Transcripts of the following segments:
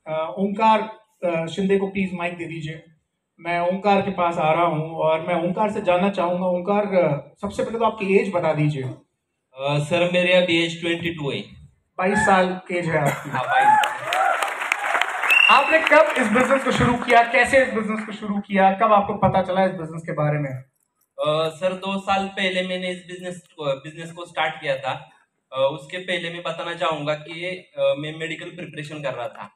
ओंकार शिंदे को please mic दे दीजिए। मैं ओंकार के पास आ रहा हूं और मैं ओंकार से जानना चाहूंगा। ओंकार, सबसे पहले तो आपकी एज बता दीजिए। सर मेरे अभी एज 22 है। 22 साल एज है आपकी। हाँ 22 साल। आपने कब इस बिजनेस को शुरू किया, कैसे इस बिजनेस को शुरू किया, कब आपको पता चला इस बिजनेस के बारे में? सर 2 साल पहले मैंने इस बिजनेस को स्टार्ट किया था। उसके पहले मैं बताना चाहूंगा कि मैं मेडिकल प्रिपरेशन कर रहा था।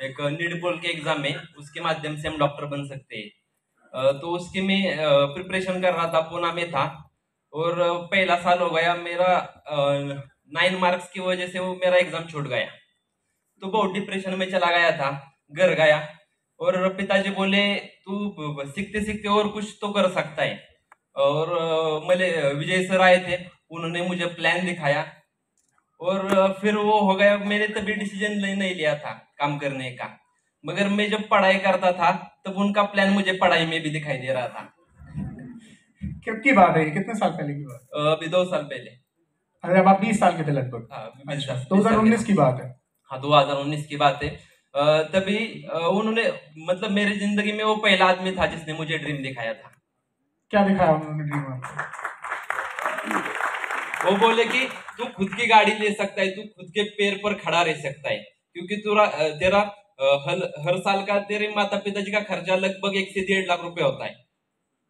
एक नीट बोल के एग्जाम है, उसके माध्यम से हम डॉक्टर बन सकते हैं। तो उसकी मैं प्रिपरेशन कर रहा था, पूना में था। और पहला साल हो गया मेरा, 9 मार्क्स की वजह से वो मेरा एग्जाम छूट गया। तो बहुत डिप्रेशन में चला गया था। घर गया और पिताजी बोले तू सीखते सीखते और कुछ तो कर सकता है। और मेरे विजय सर आए थे, उन्होंने मुझे प्लान दिखाया। और फिर वो हो गया, मैंने तभी डिसीजन नहीं लिया था काम करने का। मगर मैं जब पढ़ाई करता था तब उनका प्लान मुझे पढ़ाई में भी दिखाई दे रहा था। कब की बात है, कितने साल पहले की बात? अभी 2 साल पहले। अरे अब आप 20 साल के थे लगभग। हाँ अच्छा, 20 साल के 2019 थे। की बात है। हाँ 2019 की बात है। तभी उन्होंने, मतलब मेरी जिंदगी में वो पहला आदमी था जिसने मुझे ड्रीम दिखाया था। क्या दिखाया उन्होंने ड्रीम आपको? वो बोले कि तू खुद की गाड़ी ले सकता है, तू खुद के पैर पर खड़ा रह सकता है, क्योंकि तेरा हर साल का तेरे माता पिताजी का खर्चा लगभग 1 से 1.5 लाख रुपए होता है।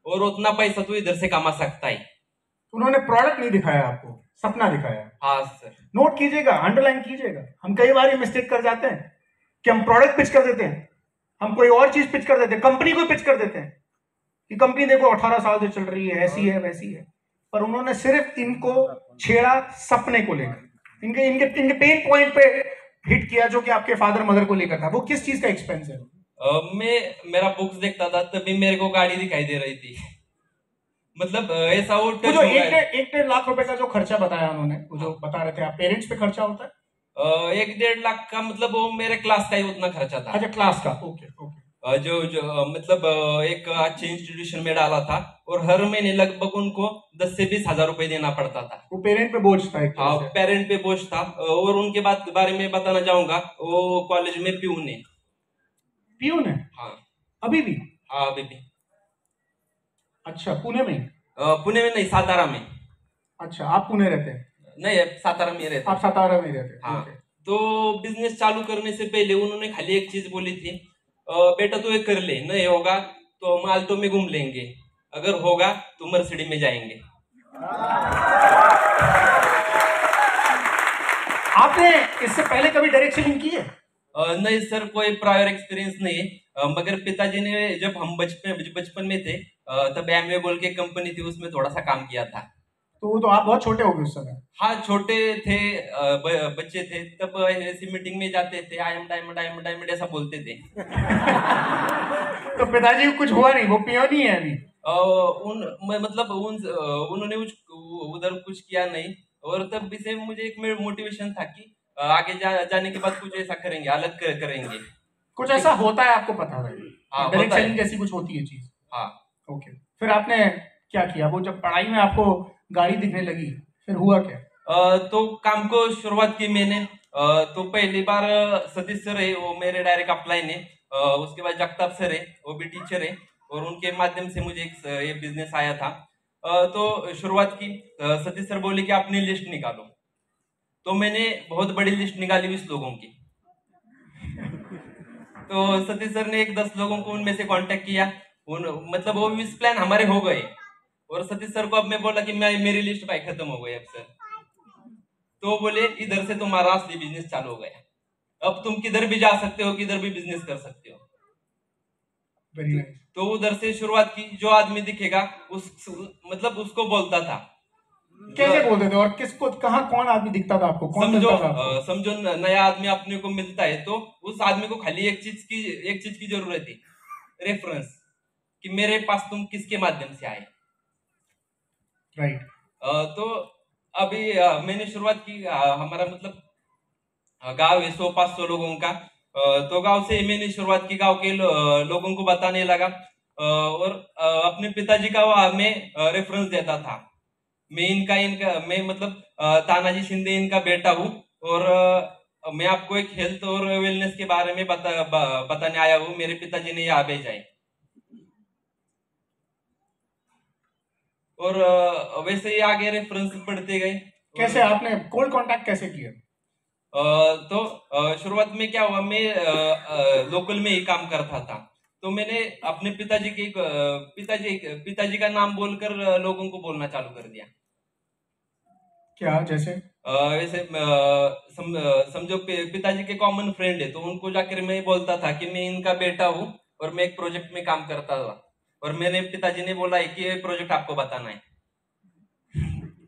और उतना पैसा तू इधर से कमा सकता है। उन्होंने प्रोडक्ट नहीं दिखाया आपको, सपना दिखाया। हाँ सर। नोट कीजिएगा, अंडरलाइन कीजिएगा। हम कई बार ये मिस्टेक कर जाते हैं कि हम प्रोडक्ट पिच कर देते हैं, हम कोई और चीज पिच कर देते हैं, कंपनी को पिच कर देते हैं कि कंपनी देखो 18 साल से चल रही है, ऐसी है वैसी है। पर उन्होंने सिर्फ इनको छेड़ा सपने को लेकर, इनके इनके इनके पेन पॉइंट पे हिट किया, जो कि आपके फादर मदर को लेकर था। वो किस चीज का एक्सपेंस है? मैं मेरा बुक्स देखता था, तभी मेरे को गाड़ी दिखाई दे रही थी। मतलब ऐसा वो वो टच जो हो एक गया। डेढ़ एक 1.5 लाख रुपए का जो खर्चा बताया उन्होंने, वो जो हाँ। बता रहे थे आप, पेरेंट्स पे खर्चा होता है? 1-1.5 लाख का, मतलब वो मेरे क्लास का ही उतना खर्चा था। अच्छा, क्लास का। Okay okay. जो मतलब एक अच्छे इंस्टीट्यूशन में डाला था। और हर महीने लगभग उनको 10 से 20 हजार रुपए देना पड़ता था। वो पेरेंट पे बोझ था एक तरह हाँ से। पेरेंट पे बोझ था। और उनके बारे में बताना चाहूंगा, वो कॉलेज में प्यून है। पियून है? हाँ। अभी भी? हाँ अभी भी। अच्छा, पुणे में? पुणे में नहीं, सातारा में। अच्छा, आप पुणे रहते हैं? नहीं, सातारा में रहते आप हैं। सातारा में रहते हैं, हाँ। ओके। तो बिजनेस चालू करने से पहले उन्होंने खाली एक चीज बोली थी, बेटा तू ये कर ले, नहीं होगा तो माल्टो में घूम लेंगे, अगर होगा तो मर्सिडीज में जाएंगे। आपने इससे पहले कभी डायरेक्ट सेलिंग की है? नहीं सर, कोई प्रायर एक्सपीरियंस नहीं है। मगर पिताजी ने, जब हम बचपन में थे, तब एमवे बोल के कंपनी थी, उसमें थोड़ा सा काम किया था। तो आप बहुत छोटे हो गए उस समय। हाँ छोटे थे, बच्चे थे तब। ऐसी मीटिंग में जाते थे, I am diamond I am diamond ऐसा बोलते थे। तो पिताजी को कुछ हुआ नहीं, वो पियोन ही है अभी? मतलब उन्होंने उधर कुछ किया नहीं। और तब भी से मुझे एक मोटिवेशन था कि आगे जाने के बाद कुछ ऐसा करेंगे, अलग करेंगे। कुछ ऐसा होता है, आपको पता है? हाँ डायरेक्ट होता सेलिंग है। जैसी कुछ होती है चीज? हाँ। ओके। फिर आपने क्या किया? वो जब पढ़ाई में आपको गाड़ी दिखने लगी, फिर हुआ क्या? तो काम को शुरुआत की मैंने। तो पहली बार सतीश सर है, वो मेरे डायरेक्ट अपलाइन है। उसके बाद जगताप सर है, वो भी टीचर है। और उनके माध्यम से मुझे ये बिजनेस आया था। तो शुरुआत की, सतीश सर बोले कि अपनी लिस्ट निकालो। तो मैंने बहुत बड़ी लिस्ट निकाली 20 लोगों की। तो सतीश सर ने एक 10 लोगों को उनमें से कांटेक्ट किया। मतलब वो 20 प्लान हमारे हो गए। और सतीश सर को अब मैं बोला कि मैं, मेरी लिस्ट भाई खत्म हो गई अब सर। तो बोले इधर से तुम्हारा असली बिजनेस चालू हो गया, अब तुम किधर भी जा सकते हो, किधर भी बिजनेस कर सकते हो। Very nice. तो उधर से शुरुआत की, जो आदमी दिखेगा उस, मतलब उसको बोलता था। कैसे बोलते थे, और किसको, कहाँ कौन आदमी दिखता था आपको, कौन समझो मिलता था आपको? समझो नया आदमी अपने को मिलता है तो उस आदमी को खाली एक चीज की जरूरत है, रेफरेंस, कि मेरे पास तुम किसके माध्यम से आए। राइट। तो अभी मैंने शुरुआत की, हमारा मतलब गांव है 100-500 लोगों का। तो गांव से मैंने शुरुआत की, गांव के लोगों को बताने लगा। और अपने पिताजी का वो हमें रेफरेंस देता था। मैं इनका इनका मैं मतलब तानाजी शिंदे इनका बेटा हूँ। और मैं आपको एक हेल्थ और वेलनेस के बारे में बताने आया हूँ। मेरे पिताजी ने यहाँ भेजा है। और वैसे ही आगे रेफरेंस पढ़ते गए। कैसे आपने कोल्ड कांटेक्ट कैसे किया? तो शुरुआत में क्या हुआ, मैं लोकल में ही काम करता था। तो मैंने अपने पिताजी का नाम बोलकर लोगों को बोलना चालू कर दिया। क्या जैसे? वैसे समझो पिताजी के कॉमन फ्रेंड है, तो उनको जाकर मैं बोलता था कि मैं इनका बेटा हूँ और मैं एक प्रोजेक्ट में काम करता था, और मेरे पिताजी ने बोला है कि ये प्रोजेक्ट आपको बताना है।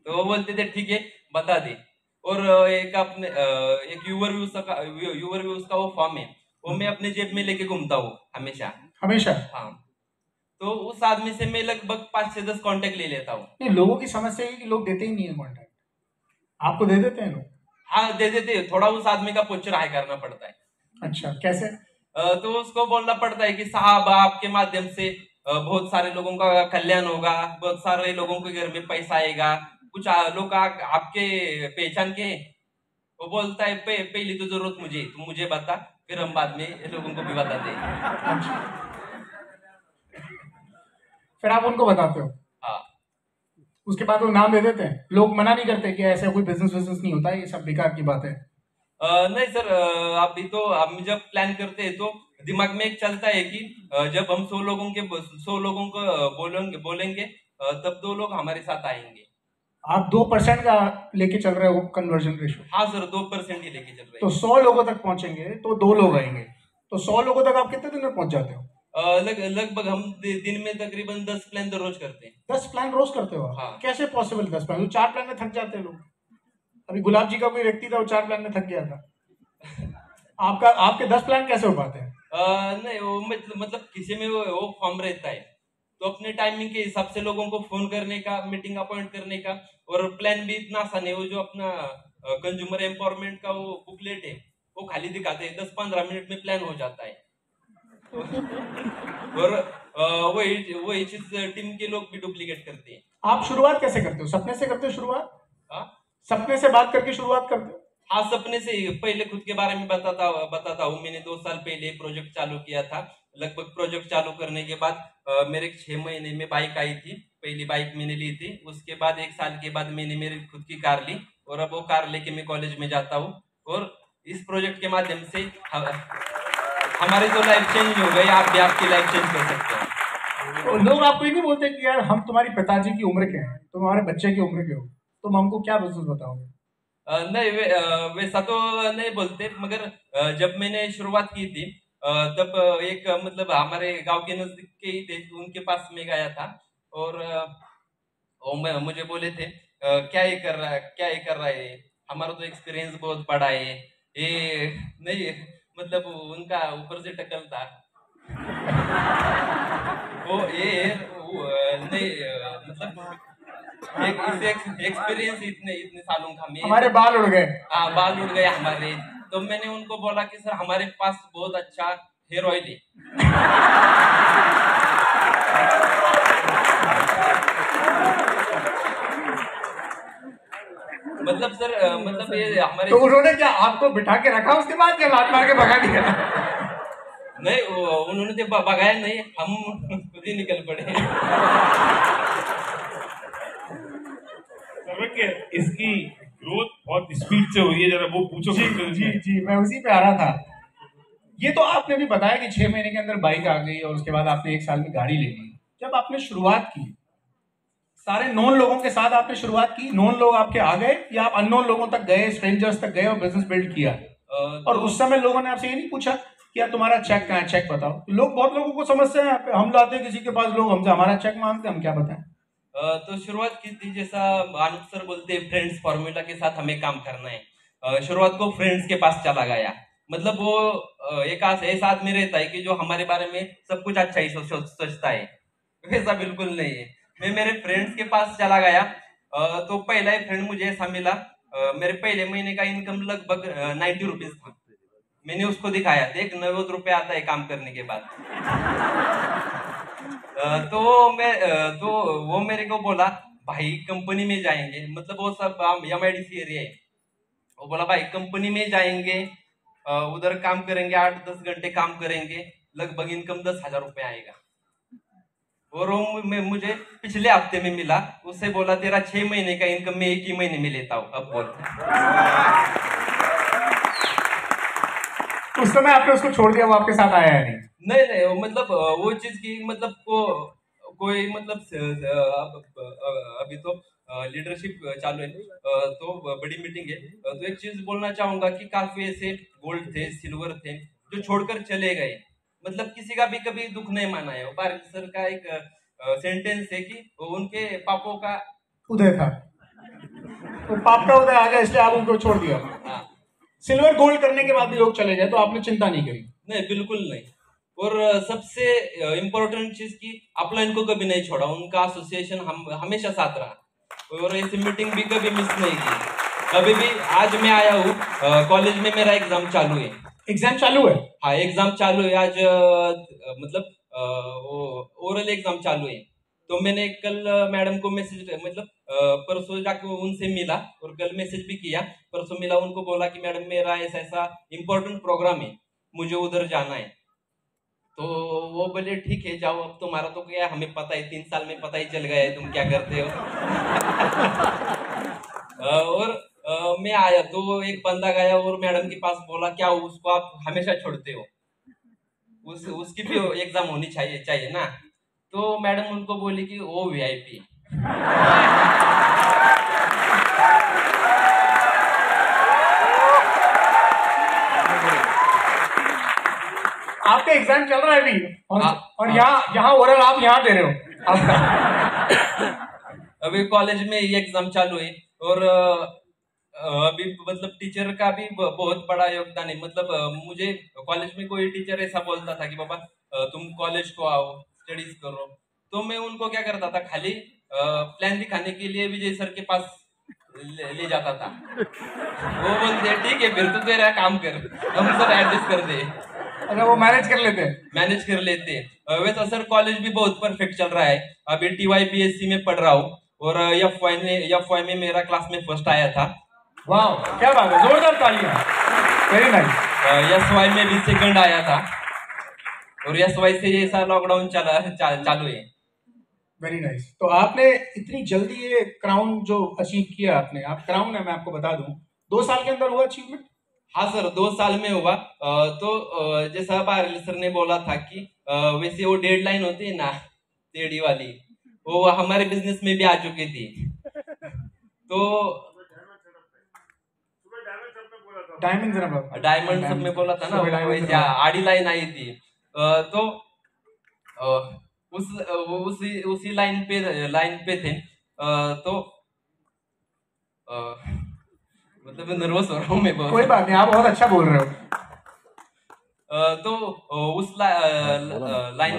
तो वो बोलते थे ठीक है बता दे। और एक यूवर व्यूज का वो फॉर्म है, वो मैं अपने जेब में लेके घूमता हूँ हमेशा। हमेशा? हाँ। तो उस आदमी से मैं लगभग 5 से 10 कांटेक्ट ले लेता हूँ। नहीं, लोगों की समस्या है कि लोग देते ही नहीं है कांटेक्ट। आपको दे देते हैं लोग? हाँ दे देते, थोड़ा उस आदमी का पोस्चर हाई करना पड़ता है। अच्छा, कैसे? तो उसको बोलना पड़ता है कि साहब आपके माध्यम से बहुत सारे लोगों का कल्याण होगा, बहुत सारे लोगों के घर में पैसा आएगा, कुछ लोग आपके पहचान के हैं। वो बोलता है पहली तो जरूरत मुझे, तुम मुझे बता, फिर हम बाद में लोगों को भी बताते हैं। अच्छा, फिर आप उनको बताते हो? हाँ। उसके बाद वो नाम दे देते हैं? लोग मना नहीं करते कि ऐसा कोई बिजनेस नहीं होता है, ये सब बेकार की बात है? नहीं सर, अभी तो हम जब प्लान करते हैं तो दिमाग में एक चलता है कि जब हम 100 लोगों को बोलेंगे तब 2 लोग हमारे साथ आएंगे। आप 2% का लेके चल रहे हो कन्वर्जन रेशो? हाँ सर, 2% ही लेके चल रहे तो हैं। 100 लोगों तक पहुंचेंगे तो 2 लोग आएंगे, तो 100 लोगों तक आप कितने दिन में पहुंच जाते हो? लगभग हम दिन में तकरीबन 10 प्लान तो रोज करते हैं। 10 प्लान रोज करते हो? हाँ। कैसे पॉसिबल 10 प्लान? 4 प्लान में थक जाते हैं लोग। अभी गुलाब जी का कोई व्यक्ति था, वो 4 प्लान में थक गया था। आपके 10 प्लान कैसे हो पाते हैं? नहीं वो मतलब किसी में वो फॉर्म रहता है, तो अपने टाइमिंग के हिसाब से लोगों को फोन करने का, मीटिंग अपॉइंट करने का। और प्लान भी इतना आसान है, वो जो अपना कंज्यूमर एम्पावरमेंट का वो बुकलेट है, वो खाली दिखाते हैं, 10-15 मिनट में प्लान हो जाता है। और वही चीज टीम के लोग भी डुप्लीकेट करते हैं। आप शुरुआत कैसे करते हो? सपने से करते हो शुरुआत? हाँ। सपने से बात करके शुरुआत करते हो? हाँ, सपने से ही पहले खुद के बारे में बताता हूँ। मैंने 2 साल पहले एक प्रोजेक्ट चालू किया था। लगभग प्रोजेक्ट चालू करने के बाद मेरे 6 महीने में बाइक आई थी। पहली बाइक मैंने ली थी। उसके बाद 1 साल के बाद मैंने मेरी खुद की कार ली, और अब वो कार लेके मैं कॉलेज में जाता हूँ। और इस प्रोजेक्ट के माध्यम से हमारी तो लाइफ चेंज हो गई, आप भी आपकी लाइफ चेंज कर सकते हैं। तो लोग आपको ये नहीं बोलते कि यार हम तुम्हारी पिताजी की उम्र के हैं, तुम हमारे बच्चे की उम्र के हो, तुम हमको क्या बिजनेस बताओगे? नहीं वैसा तो नहीं बोलते, मगर जब मैंने शुरुआत की थी तब एक मतलब हमारे गांव के नजदीक के ही थे, तो उनके पास मैं गया था। और मुझे बोले थे क्या ये कर रहा है, क्या ये कर रहा है, हमारा तो एक्सपीरियंस बहुत बड़ा है ये। नहीं मतलब उनका ऊपर से टकल था। वो ये नहीं मतलब एक इसे एक्सपीरियंस इतने इतने सालों का मैं। हमारे बाल उड़ गए। हाँ, बाल उड़ गए हमारे। तो मैंने उनको बोला कि सर हमारे पास बहुत अच्छा हेयर ऑयल है। मतलब सर मतलब ये हमारे। तो उन्होंने क्या आपको बिठा के रखा उसके बाद, क्या लात मार के भगा दिया? नहीं उन्होंने तो भगाया नहीं, हम खुद ही निकल पड़े। इसकी ग्रोथ बहुत स्पीड से हुई है, जरा वो पूछो। जी, मैं उसी पे आ रहा था। ये तो आपने भी बताया कि 6 महीने के अंदर बाइक आ गई और उसके बाद आपने 1 साल में गाड़ी ले ली। जब आपने शुरुआत की, सारे नॉन लोगों के साथ आपने शुरुआत की, नॉन लोग आपके आ गए या आप अननोन लोगों तक गए, स्ट्रेंजर्स तक गए और बिजनेस बिल्ड किया? और उस समय लोगों ने आपसे ये नहीं पूछा कि यार तुम्हारा चेक कहाँ है, चेक बताओ? बहुत लोगों को समस्या है, हम लाते किसी के पास, लोग हमसे हमारा चेक मांगते, हम क्या बताएं? तो शुरुआत की थी, जैसा आनंद सर बोलते हैं, फ्रेंड्स फॉर्मूला के साथ हमें काम करना है। शुरुआत को फ्रेंड्स के पास चला गया। मतलब वो एक ऐसा आदमी रहता है कि जो हमारे बारे में सब कुछ अच्छा ही सोचता है, वैसा बिल्कुल नहीं है। मैं मेरे फ्रेंड्स के पास चला गया। तो पहला ही फ्रेंड मुझे ऐसा मिला, मेरे पहले महीने का इनकम लगभग 90 रुपीज था। मैंने उसको दिखाया, देख 90 रुपये आता है काम करने के बाद। तो वो मेरे को बोला भाई कंपनी में जाएंगे, मतलब वो सब MIDC एरिया है। वो बोला भाई कंपनी में जाएंगे, उधर काम करेंगे, 8-10 घंटे काम करेंगे, लगभग इनकम 10,000 रुपये आएगा। और वो मुझे पिछले हफ्ते में मिला, उससे बोला तेरा 6 महीने का इनकम मैं 1 ही महीने में लेता हूँ। अब बोल उस समय आपने उसको छोड़ दिया, वो आपके साथ आया है नहीं? नहीं नहीं, वो मतलब वो चीज की मतलब कोई मतलब अभी तो लीडरशिप चालू है, तो बड़ी मीटिंग है, तो एक चीज बोलना चाहूंगा कि काफी ऐसे गोल्ड थे, सिल्वर थे जो छोड़कर चले गए, मतलब किसी का भी कभी दुख नहीं माना है। पारिक सर का एक सेंटेंस है कि उनके पापों का उदय था, तो पाप का उदय आ गया, इसलिए आप उनको छोड़ दिया। हाँ, सिल्वर गोल्ड करने के बाद भी लोग चले गए, तो आपने चिंता नहीं करी? नहीं, बिल्कुल नहीं। और सबसे इम्पोर्टेंट चीज की अपलाइन को कभी नहीं छोड़ा, उनका एसोसिएशन हम हमेशा साथ रहा, और ऐसी मीटिंग भी कभी मिस नहीं की कभी भी। आज मैं आया हूँ, कॉलेज में मेरा एग्जाम चालू है। एग्जाम चालू है? हाँ, एग्जाम चालू है आज, मतलब वो ओरल एग्जाम चालू है। तो मैंने कल मैडम को मैसेज मतलब परसों जाके उनसे मिला, और कल मैसेज भी किया, परसों मिला, उनको बोला कि मैडम मेरा ऐसा ऐसा इम्पोर्टेंट प्रोग्राम है, मुझे उधर जाना है। तो वो बोले ठीक है जाओ, अब तुम्हारा तो क्या, हमें पता है 3 साल में पता ही चल गया है तुम क्या करते हो। और मैं आया तो एक बंदा गया और मैडम के पास बोला क्या उसको आप हमेशा छोड़ते हो, उसकी भी एग्जाम होनी चाहिए चाहिए ना। तो मैडम उनको बोली कि वो वीआईपी। आपका एग्जाम चल रहा है अभी, और हाँ। यहाँ ओरल आप यहाँ दे रहे हो आपका। अभी कॉलेज में ये एग्जाम चालू है, और अभी मतलब टीचर का भी बहुत बड़ा योगदान है। मतलब मुझे कॉलेज में कोई टीचर ऐसा बोलता था कि बाबा तुम कॉलेज को आओ, स्टडीज करो, तो मैं उनको क्या करता था, खाली प्लान दिखाने के लिए विजय सर के पास ले जाता था। वो बोलते ठीक है फिर तू तेरा काम कर, हम सब एडजस्ट कर दे। अच्छा, वो मैनेज कर लेते हैं? मैनेज कर लेते हैं। वैसे सर कॉलेज भी बहुत परफेक्ट चल रहा है, अभी TYPSC में पढ़ रहा हूँ, और एफवाई में मेरा क्लास में फर्स्ट आया था। वाह, क्या बात है, जोरदार तालियां, वेरी नाइस। एसवाई में भी सेकंड आया था, और एसवाई से ये सारा लॉकडाउन चालू है। Very nice. तो आपने इतनी जल्दी ये क्राउन जो अचीव किया आपने, आप क्राउन है, मैं आपको बता दूं 2 साल के अंदर हुआ अचीवमेंट? हाँ सर, 2 साल में हुआ। तो जैसा पारिल सर ने बोला था कि वैसे वो डेडलाइन होती है ना टेढ़ी वाली, वो हमारे बिजनेस में भी आ चुकी थी। तो डायमंड सब में बोला था ना, वैसे आड़ी लाइन आई थी। तो उसी लाइन पे थे। तो मतलब नर्वस हो रहा हूँ मैं बहुत। कोई बात नहीं, आप बहुत अच्छा बोल रहे हो। तो उस लाइन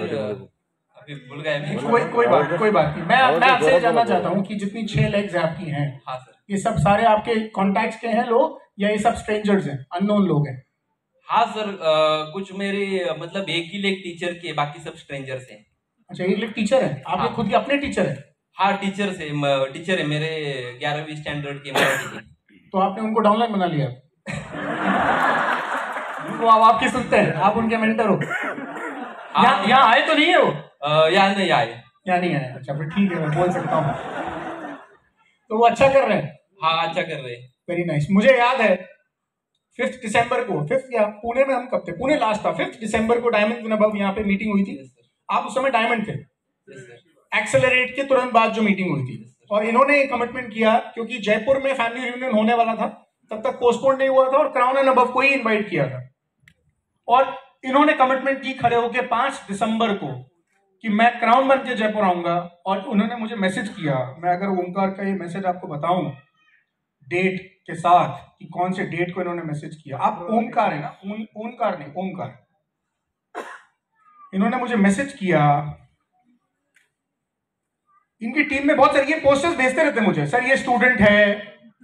अभी भूल गए मैं। कोई बात नहीं। मैं आपसे जानना चाहता हूँ कि जितनी 6 लेग्स आपकी हैं, हाँ सर, ये सब सारे आपके कॉन्टैक्ट्स के हैं लोग, या ये सब स्ट्रेंजर्स हैं, अननोन लोग हैं? हाँ सर, कुछ मेरे मतलब एक ही लेग टीचर के, बाकी सब स्ट्रेंजर्स हैं। अच्छा, एक लेग टीचर है आपके? हाँ। खुद के अपने टीचर है? हाँ, टीचर है मेरे 11वीं स्टैंडर्ड के मराठी के। तो आपने उनको डाउनलाइन बना लिया? वो अब आपकी सुनते हैं, आप उनके मेंटर हो? यहाँ आए तो नहीं है वो? यहाँ नहीं आए। यहाँ नहीं आए? अच्छा, फिर ठीक है, मैं बोल सकता हूँ। तो वो अच्छा कर रहे हैं? हाँ, अच्छा कर रहे हैं। Very nice. मुझे याद है 5 दिसंबर को, 5 या पुणे में, हम कब थे, पुणे लास्ट था, 5 दिसंबर को डायमंड अबव यहाँ पे मीटिंग हुई थी। आप उस समय डायमंड थे। एक्सेलरेट के तुरंत बाद जो मीटिंग हुई थी, और इन्होंने कमिटमेंट किया, क्योंकि जयपुर में फैमिली रियूनियन होने वाला था, तब तक पोस्टपोन नहीं हुआ था, और क्राउन एंड अबव को ही इन्वाइट किया था। और इन्होंने कमिटमेंट की खड़े होकर 5 दिसंबर को कि मैं क्राउन बन के जयपुर आऊंगा। और उन्होंने मुझे मैसेज किया, मैं अगर ओमकार का ये मैसेज आपको बताऊं डेट के साथ कि कौन से डेट को इन्होंने मैसेज किया। आप ओमकार है ना? ओमकार नहीं, ओमकार। इन्होंने मुझे मैसेज किया, इनकी टीम में बहुत सारे ये पोस्टर्स भेजते रहते मुझे, सर ये स्टूडेंट है,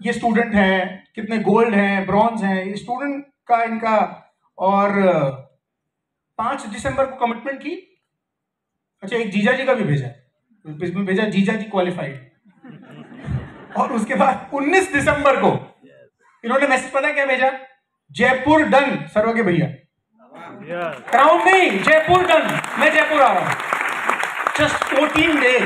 ये स्टूडेंट है, कितने गोल्ड हैं, ब्रॉन्ज हैं, ये स्टूडेंट का इनका। और 5 दिसंबर को कमिटमेंट की। अच्छा, एक जीजा जी का भी भेजा, जीजा जी क्वालिफाइड। और उसके बाद 19 दिसंबर को इन्होंने मैसेज पता क्या भेजा? जयपुर डन सर्वज्ञ भैया। क्राउन नहीं, जयपुर डन, मैं जयपुर आ रहा हूं। जस्ट 14 डेज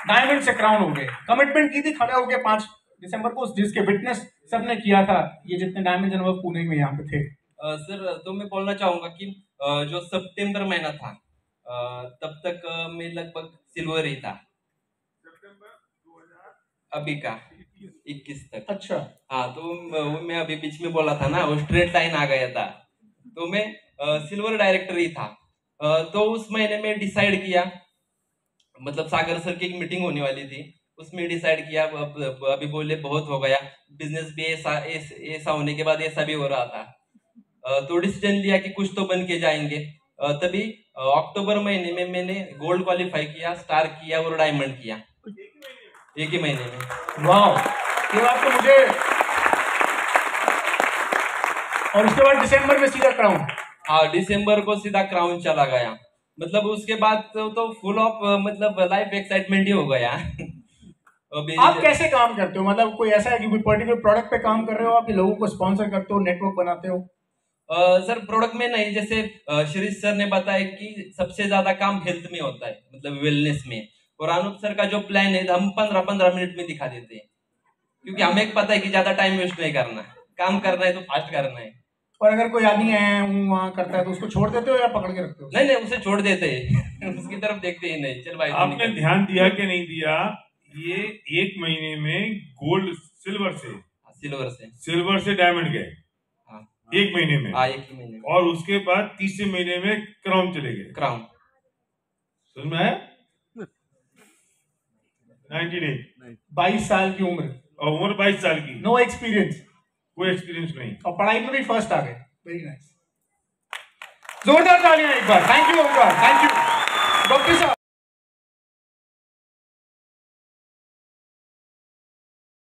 डायमंड से क्राउन हो गए। कमिटमेंट की थी खड़े होकर 5 दिसंबर को, जिसके विटनेस सबने किया था, ये जितने डायमंड जनवर पुणे में यहाँ पे थे। सर तो मैं बोलना चाहूंगा कि जो सितंबर महीना था तब तक मैं लगभग सिल्वर ही था, अभी का 21 तक। अच्छा, हाँ, तो वो मैं अभी बीच में बोला था ना, वो स्ट्रेट लाइन आ गया था, तो मैं सिल्वर डायरेक्टर ही था। तो उस महीने में डिसाइड किया, मतलब सागर सर की एक मीटिंग होने वाली थी, उसमें डिसाइड किया। अभी बोले बहुत हो गया, बिजनेस भी ऐसा होने के बाद ऐसा भी हो रहा था, तो डिसीजन लिया कि कुछ तो बन के जाएंगे। तभी अक्टूबर महीने में मैंने गोल्ड क्वालिफाई किया, स्टार किया और डायमंड किया, एक ही महीने में। वाह, ये बात तो मुझे। और उसके बाद दिसंबर में सीधा क्राउन। हाँ, दिसंबर को सीधा क्राउन चला गया। मतलब उसके बाद तो फुल ऑफ मतलब लाइफ एक्साइटमेंट ही हो गया। अभी आप कैसे काम करते हो? मतलब कोई ऐसा है कि कोई पर्टिकुलर प्रोडक्ट पे काम कर रहे हो आप, लोगों को स्पॉन्सर करते हो, नेटवर्क बनाते हो? सर प्रोडक्ट में नहीं, जैसे शिरीष सर ने बताया कि सबसे ज्यादा काम हेल्थ में होता है, मतलब वेलनेस में, और अनूप सर का जो प्लान है हम 15-15 मिनट में दिखा देते हैं, क्योंकि हमें पता है कि ज्यादा टाइम वेस्ट नहीं करना है, काम करना है तो फास्ट करना है। और अगर कोई आदमी है वहां करता है तो उसको छोड़ देते हो या पकड़ के रखते हो? नहीं, उसे छोड़ देते हैं। उसकी तरफ देखते ही नहीं, चल भाई। आपने ध्यान दिया कि नहीं दिया, ये 1 महीने में गोल्ड सिल्वर से डायमंड गए। हाँ, 1 महीने में। हाँ, 1 ही महीने में। और उसके बाद तीसरे महीने में क्राउन चले गए। क्राउन समझ में आया? 90 डेज, 22 साल की उम्र और उम्र 22 साल की, नो एक्सपीरियंस, कोई एक्सपीरियंस नहीं, और पढ़ाई में भी फर्स्ट आ गए। वेरी नाइस, जोरदार तालियां एक बार। Thank you Omkar, thank you doctor साहब।